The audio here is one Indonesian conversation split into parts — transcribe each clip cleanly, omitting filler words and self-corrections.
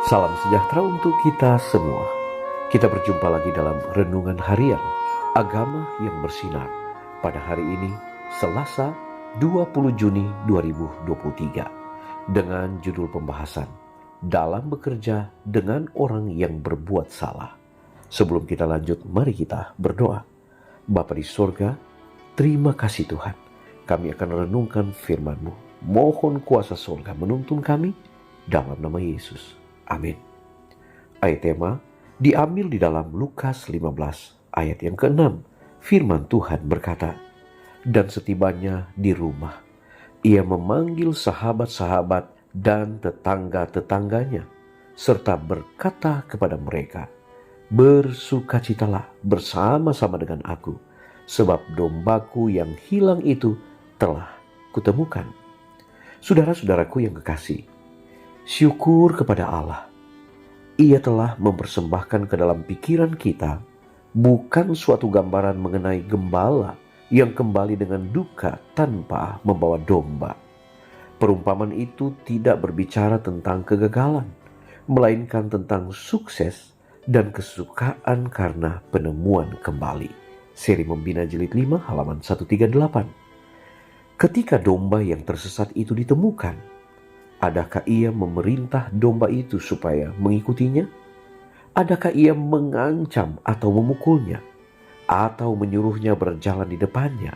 Salam sejahtera untuk kita semua. Kita berjumpa lagi dalam Renungan Harian Agama yang Bersinar pada hari ini, Selasa 20 Juni 2023, dengan judul pembahasan Dalam Bekerja dengan Orang yang Berbuat Salah. Sebelum kita lanjut, mari kita berdoa. Bapa di sorga, terima kasih Tuhan. Kami akan renungkan firman-Mu. Mohon kuasa sorga menuntun kami dalam nama Yesus. Amin. Ayat tema diambil di dalam Lukas 15 ayat yang ke-6. Firman Tuhan berkata, "Dan setibanya di rumah, ia memanggil sahabat-sahabat dan tetangga-tetangganya, serta berkata kepada mereka, 'Bersukacitalah bersama-sama dengan aku, sebab dombaku yang hilang itu telah kutemukan.'" Saudara-saudaraku yang kekasih, syukur kepada Allah. Ia telah mempersembahkan ke dalam pikiran kita bukan suatu gambaran mengenai gembala yang kembali dengan duka tanpa membawa domba. Perumpamaan itu tidak berbicara tentang kegagalan, melainkan tentang sukses dan kesukaan karena penemuan kembali. Seri Membina Jilid 5 halaman 138. Ketika domba yang tersesat itu ditemukan, adakah ia memerintah domba itu supaya mengikutinya? Adakah ia mengancam atau memukulnya? Atau menyuruhnya berjalan di depannya?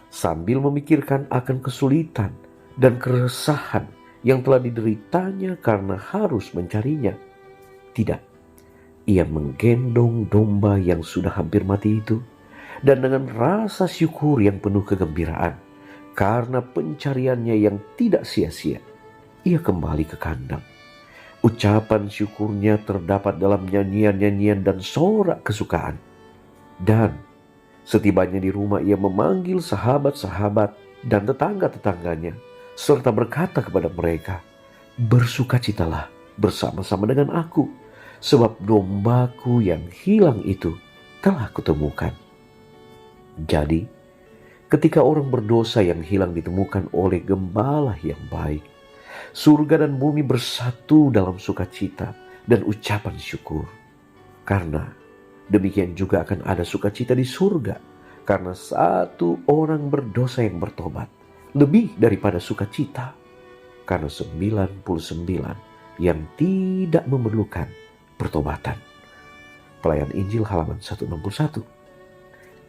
Sambil memikirkan akan kesulitan dan keresahan yang telah dideritanya karena harus mencarinya. Tidak, ia menggendong domba yang sudah hampir mati itu, dan dengan rasa syukur yang penuh kegembiraan karena pencariannya yang tidak sia-sia, ia kembali ke kandang. Ucapan syukurnya terdapat dalam nyanyian-nyanyian dan sorak kesukaan. Dan setibanya di rumah, ia memanggil sahabat-sahabat dan tetangga-tetangganya, serta berkata kepada mereka, "Bersukacitalah bersama-sama dengan aku, sebab dombaku yang hilang itu telah kutemukan." Jadi, ketika orang berdosa yang hilang ditemukan oleh gembala yang baik, surga dan bumi bersatu dalam sukacita dan ucapan syukur. Karena demikian juga akan ada sukacita di surga, karena satu orang berdosa yang bertobat, lebih daripada sukacita karena 99 yang tidak memerlukan pertobatan. Pelayan Injil halaman 161.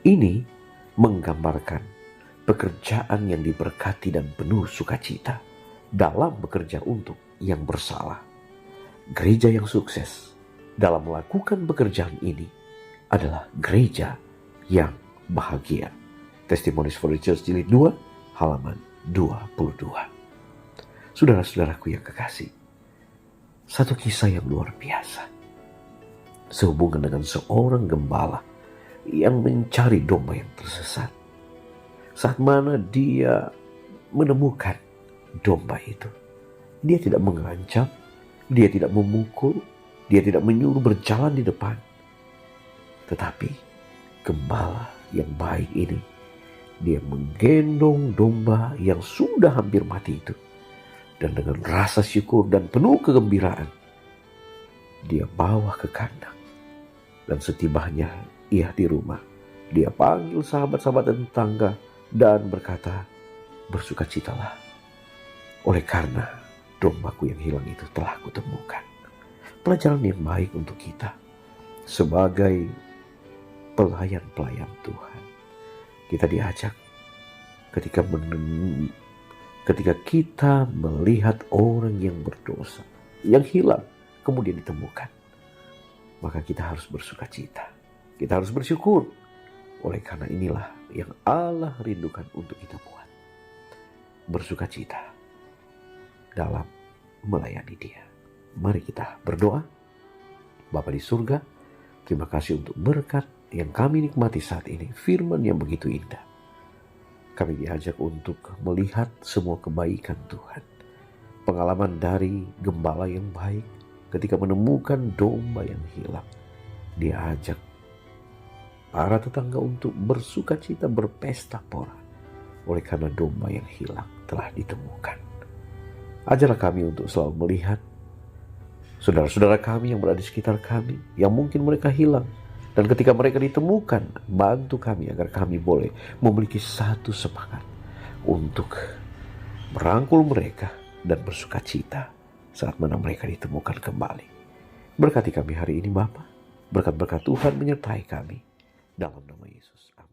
Ini menggambarkan pekerjaan yang diberkati dan penuh sukacita dalam bekerja untuk yang bersalah. Gereja yang sukses dalam melakukan pekerjaan ini adalah gereja yang bahagia. Testimonies for the Church Jilid 2 halaman 22. Saudara-saudaraku yang kekasih, satu kisah yang luar biasa sehubungan dengan seorang gembala yang mencari domba yang tersesat. Saat mana dia menemukan domba itu, dia tidak mengancam, dia tidak memukul, dia tidak menyuruh berjalan di depan. Tetapi gembala yang baik ini, dia menggendong domba yang sudah hampir mati itu, dan dengan rasa syukur dan penuh kegembiraan, dia bawa ke kandang. Dan setibanya ia di rumah, dia panggil sahabat-sahabat dan tetangga dan berkata, "Bersukacitalah, oleh karena dombaku yang hilang itu telah kutemukan." Pelajaran yang baik untuk kita sebagai pelayan-pelayan Tuhan. Kita diajak ketika kita melihat orang yang berdosa, yang hilang, kemudian ditemukan, maka kita harus bersukacita. Kita harus bersyukur. Oleh karena inilah yang Allah rindukan untuk kita buat. Bersukacita dalam melayani Dia. Mari kita berdoa. Bapa di surga, terima kasih untuk berkat yang kami nikmati saat ini. Firman yang begitu indah. Kami diajak untuk melihat semua kebaikan Tuhan. Pengalaman dari gembala yang baik ketika menemukan domba yang hilang. Dia ajak para tetangga untuk bersukacita, berpesta pora oleh karena domba yang hilang telah ditemukan. Ajarlah kami untuk selalu melihat saudara-saudara kami yang berada di sekitar kami, yang mungkin mereka hilang. Dan ketika mereka ditemukan, bantu kami agar kami boleh memiliki satu semangat untuk merangkul mereka dan bersuka cita saat mana mereka ditemukan kembali. Berkati kami hari ini Bapa, berkat-berkat Tuhan menyertai kami. Dalam nama Yesus. Amin.